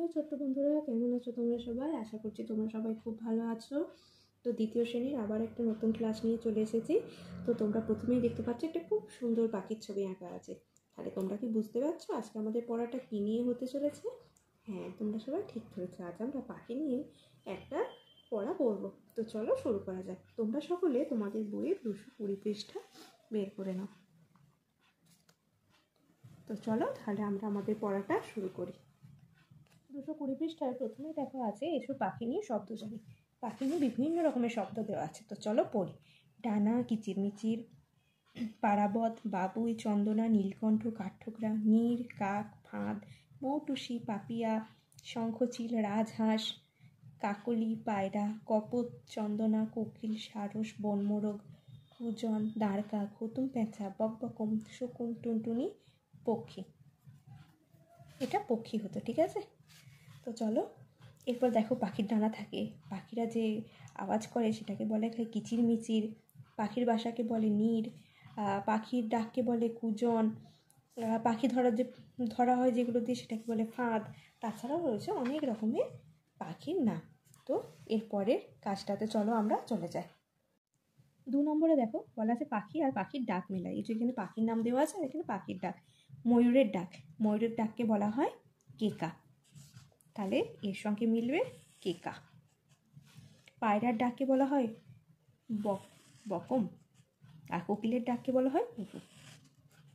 Hello ছোট্ট বন্ধুরা, কেমন আছো তোমরা সবাই? আশা করছি তোমরা সবাই খুব ভালো আছো। তো দ্বিতীয় শ্রেণীর আবার একটা নতুন ক্লাস নিয়ে চলে এসেছি। তো তোমরা প্রথমেই দেখতে পাচ্ছ একটা খুব সুন্দর পাখির ছবি আঁকা আছে। তাহলে তোমরা কি বুঝতে পারছো আজকে আমাদের পড়াটা কী নিয়ে হতে চলেছে? হ্যাঁ, তোমরা সবাই ঠিক ধরেছো, আজ আমরা পাখি নিয়ে একটা পড়া পড়বো। তো চলো শুরু করা যাক। তোমরা সকলে তোমাদের বইয়ের 220 পৃষ্ঠা বের করে নাও। তো চলো তাহলে আমরা আমাদের পড়াটা শুরু করি। 220 পৃষ্ঠায় প্রথমেই দেখো আছে এসব পাখি নিয়ে শব্দ জানি। পাখি নিয়ে বিভিন্ন রকমের শব্দ দেওয়া আছে। তো চলো পড়ি। ডানা, কিচিরমিচির, পারাবত, বাবুই, চন্দনা, নীলকণ্ঠ, কাঠঠোকরা, নীর, কাক, ফাঁদ, মৌটুসি, পাপিয়া, শঙ্খচিল, রাজহাঁস, কাকলি, পায়রা, কপত, চন্দনা, কোকিল, সারস, বনমোরগ, কুজন, দাঁড়কা, ঘুতুম পেঁচা, বকবকম, শকুন, টুনটুনি, পক্ষী। এটা পক্ষী হতো, ঠিক আছে? তো চলো এরপর দেখো পাখির ডানা থাকে, পাখিরা যে আওয়াজ করে সেটাকে বলে কিচিরমিচির, পাখির বাসাকে বলে নীর, পাখির ডাককে বলে কুজন, পাখি ধরা হয় যেগুলো দিয়ে সেটাকে বলে ফাঁদ। তাছাড়াও রয়েছে অনেক রকমের পাখির নাম। তো এরপরের কাজটাতে চলো আমরা চলে যাই। 2 নম্বরে দেখো বলা আছে পাখি আর পাখির ডাক মেলায়। এই যে এখানে পাখির নাম দেওয়া আছে আর এখানে পাখির ডাক। ময়ূরের ডাককে বলা হয় কেকা, তাহলে এর সঙ্গে মিলবে কেকা। পায়রার ডাককে বলা হয় বকম, আর কোকিলের ডাককে বলা হয় কুকু।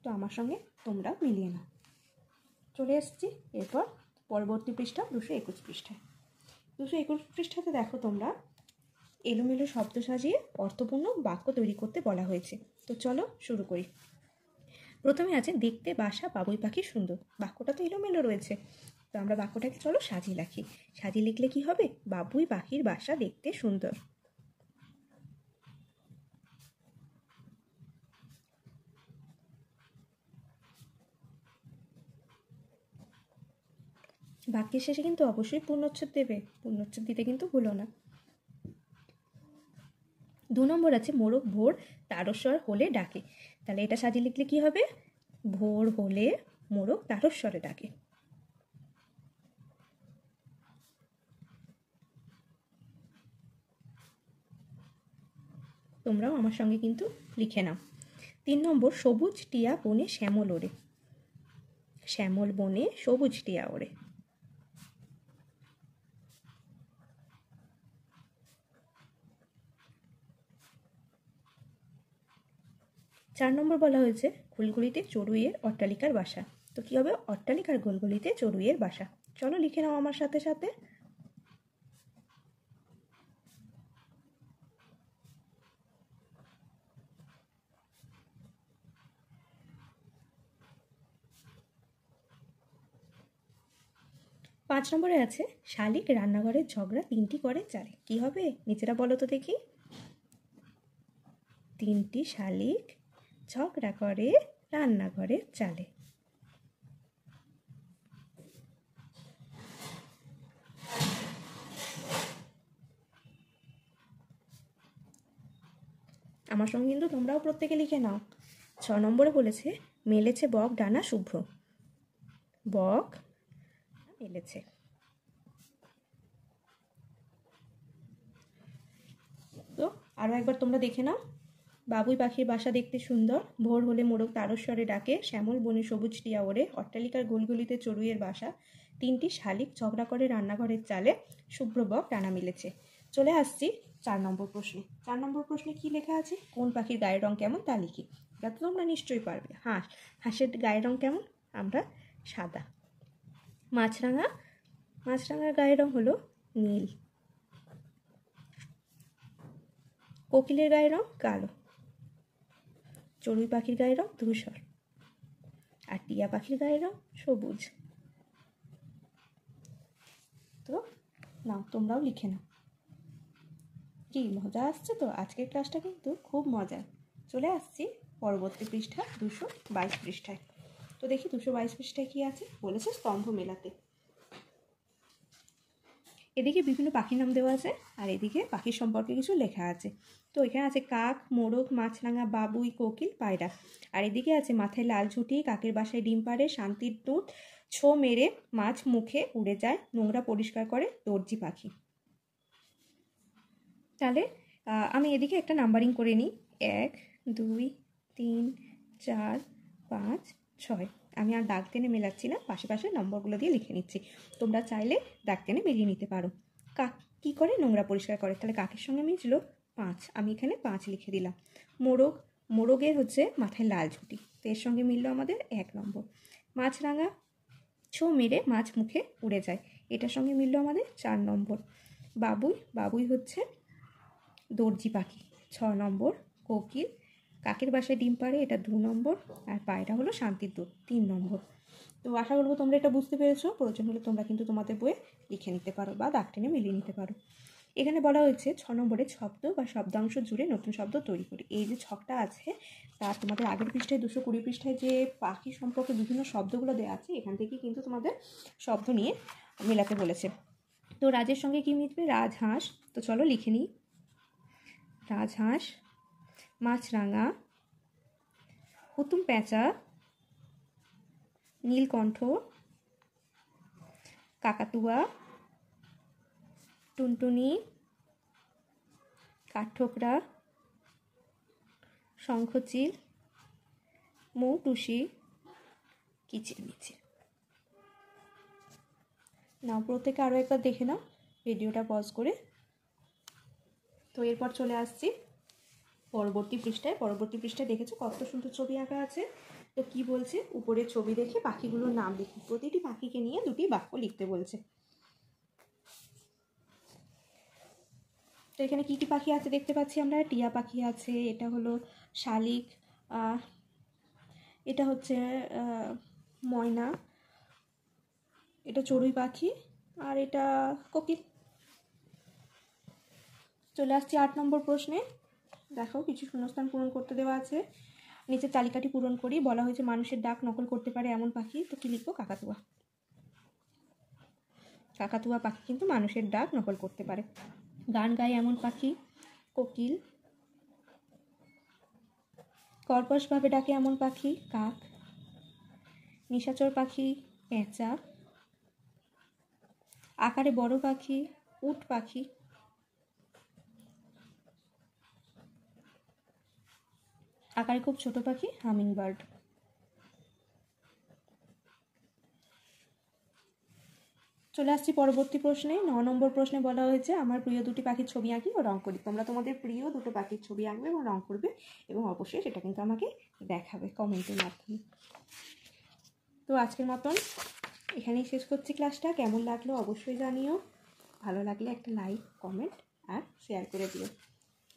তো আমার সঙ্গে তোমরা মিলিয়ে নাও। চলে এসেছি এরপর পরবর্তী পৃষ্ঠা 221 পৃষ্ঠায়। 221 পৃষ্ঠাতে দেখো তোমরা এলোমেলো শব্দ সাজিয়ে অর্থপূর্ণ বাক্য তৈরি করতে বলা হয়েছে। তো চলো শুরু করি। প্রথমে আছে দেখতে বাসা বাবুই পাখি সুন্দর। বাক্যটা তো এলোমেলো রয়েছে, তো আমরা বাক্যটাকে চলো সাজিয়ে রাখি। সাজিয়ে লিখলে কি হবে? বাবুই পাখির বাসা দেখতে সুন্দর। বাক্যের শেষে কিন্তু অবশ্যই পূর্ণচ্ছেদ দেবে, পূর্ণচ্ছেদ দিতে কিন্তু ভুলো না। 2 নম্বর আছে মোরগ ভোর তারস্বর হলে ডাকে। তাহলে এটা সাজিয়ে লিখলে কি হবে? ভোর হলে মোরগ তারস্বরে ডাকে। তোমরাও আমার সঙ্গে কিন্তু লিখে নাও। 3 নম্বর সবুজ টিয়া বনে শ্যামল ওড়ে। শ্যামল বনে সবুজ টিয়া ওড়ে। 4 নম্বর বলা হয়েছে গোলগলিতে চড়ুইয়ের অট্টালিকার বাসা। তো কি হবে? অট্টালিকার গোলগলিতে চড়ুইয়ের বাসা। চলো লিখে নাও আমার সাথে সাথে। 5 নম্বরে আছে শালিক রান্নাঘরের ঝগড়া 3টি করে চালে। কি হবে? নিচেরা বলো তো দেখি। 3টি শালিক ঝগড়া করে রান্নাঘরের চালে। আমার সঙ্গে কিন্তু তোমরাও প্রত্যেকে লিখে নাও। 6 নম্বরে বলেছে মেলেছে বক ডানা শুভ্র। বক মেলেছে। তো আরও একবার তোমরা দেখে নাও। বাবুই পাখির বাসা দেখতে সুন্দর, ভোর হলে মোরগ তারস্বরে ডাকে, শ্যামল বনে সবুজ টিয়া ওড়ে, অট্টালিকার গোলগলিতে চড়ুইয়ের বাসা, 3টি শালিক ঝগড়া করে রান্নাঘরের চালে, শুভ্র বক ডানা মিলেছে। চলে আসছি 4 নম্বর প্রশ্নে। 4 নম্বর প্রশ্নে কি লেখা আছে? কোন পাখির গায়ের রং কেমন তা লিখি। এটা তো তোমরা নিশ্চয়ই পারবে। হাঁসের গায়ের রং কেমন? আমরা সাদা। মাছরাঙার গায়ের রং হলো নীল। কোকিলের গায়ের রং কালো। চড়ুই পাখির গায়ের রং ধূসর। আর টিয়া পাখির গায়ের রং সবুজ। তো নাও তোমরাও লিখে নাও। কি মজা আসছে তো? আজকের ক্লাসটা কিন্তু খুব মজার। চলে আসছি পরবর্তী পৃষ্ঠা 222 পৃষ্ঠায়। তো দেখি 222 পৃষ্ঠায় কি আছে। বলেছে স্তম্ভ মেলাতে। এদিকে বিভিন্ন পাখির নাম দেওয়া আছে আর এদিকে পাখির সম্পর্কে কিছু লেখা আছে। তো এখানে আছে কাক, মোরগ, মাছরাঙা, বাবুই, কোকিল, পায়রা। আর এদিকে আছে মাথায় লাল ঝুঁটি, কাকের বাসায় ডিম পাড়ে, শান্তির দুধ, ছো মেরে মাছ মুখে উড়ে যায়, নোংরা পরিষ্কার করে দর্জি পাখি। তাহলে আমি এদিকে একটা নাম্বারিং করে নিই, 1 2 3 4 5 6। আমি আর দাগ টেনে মেলাচ্ছি না, পাশে পাশে নম্বরগুলো দিয়ে লিখে নিচ্ছি। তোমরা চাইলে দাগ টেনে মিলিয়ে নিতে পারো। কাক কী করে? নোংরা পরিষ্কার করে। তাহলে কাকের সঙ্গে মিলছিল 5, আমি এখানে 5 লিখে দিলাম। মোরগ, মোরগের হচ্ছে মাথায় লাল ঝুঁটি, তো এর সঙ্গে মিলল আমাদের 1 নম্বর। মাছরাঙা, ছো মেরে মাছ মুখে উড়ে যায়, এটার সঙ্গে মিলল আমাদের 4 নম্বর। বাবুই, বাবুই হচ্ছে দর্জি পাখি, 6 নম্বর। কোকিল, কাকের বাসায় ডিম পাড়ে, এটা 2 নম্বর। আর পায়রা হলো শান্তির দূত, 3 নম্বর। তো আশা করবো তোমরা এটা বুঝতে পেরেছো। প্রয়োজন হলে তোমরা কিন্তু তোমাদের বইয়ে লিখে নিতে পারো বা দাগ টেনে মিলিয়ে নিতে পারো। এখানে বলা হয়েছে 6 নম্বরে শব্দ বা শব্দাংশ জুড়ে নতুন শব্দ তৈরি করি। এই যে ছকটা আছে তা তোমাদের আগের পৃষ্ঠায় 220 পৃষ্ঠায় যে পাখি সম্পর্কে বিভিন্ন শব্দগুলো দেওয়া আছে, এখান থেকে কিন্তু তোমাদের শব্দ নিয়ে মেলাতে বলেছে। তো রাজের সঙ্গে কি মিলবে? রাজহাঁস। তো চলো লিখে নিই। রাজহাঁস, মাছরাঙা, হুতুম প্যাঁচা, নীলকণ্ঠ, কাকাতুয়া, টুনটুনি, কাঠঠোকরা, শঙ্খচিল, মৌটুসি, কিচিরমিচির। নাও প্রত্যেকে আরও একবার দেখে নাও ভিডিওটা পজ করে। তো এরপর চলে আসছি পরবর্তী পৃষ্ঠায়। পরবর্তী পৃষ্ঠায় দেখেছো কত সুন্দর ছবি আঁকা আছে। তো কি বলছে? উপরের ছবি দেখে পাখিগুলোর নাম লিখি। প্রতিটি পাখিকে নিয়ে 2টি বাক্য লিখতে বলছে। তো এখানে কী কী পাখি আছে দেখতে পাচ্ছি আমরা। টিয়া পাখি আছে, এটা হলো শালিক, এটা হচ্ছে ময়না, এটা চড়ুই পাখি, আর এটা কোকিল। চলে আসছি 8 নম্বর প্রশ্নে। দেখো কিছু শূন্যস্থান পূরণ করতে দেওয়া আছে। নিচের তালিকাটি পূরণ করি। বলা হয়েছে মানুষের ডাক নকল করতে পারে এমন পাখি। তো কি লিখবো? কাকাতুয়া। কাকাতুয়া পাখি কিন্তু মানুষের ডাক নকল করতে পারে। গান গায় এমন পাখি? কোকিল। কর্কশভাবে ডাকে এমন পাখি? কাক। নিশাচর পাখি? পেঁচা। আকারে বড় পাখি? উট পাখি। আকারে খুব ছোট পাখি? Humming bird. চলে আসছি পরবর্তী প্রশ্নে। 9 নম্বর প্রশ্নে বলা হয়েছে আমার প্রিয় 2টি পাখির ছবি আঁকি ও রং করি। তোমরা তোমাদের প্রিয় 2টো পাখির ছবি আঁকবে এবং রং করবে, এবং অবশ্যই সেটা কিন্তু আমাকে দেখাবে কমেন্টের মাধ্যমে। তো আজকের মতন এখানেই শেষ করছি ক্লাসটা। কেমন লাগলো অবশ্যই জানিও। ভালো লাগলে একটা লাইক, কমেন্ট আর শেয়ার করে দিও।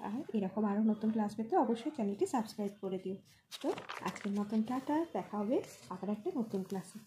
আর এরকম আরও নতুন ক্লাস পেতে অবশ্যই চ্যানেলটি সাবস্ক্রাইব করে দিও। তো আজকের মতন টাটা, দেখা হবে আবার একটা নতুন ক্লাসে।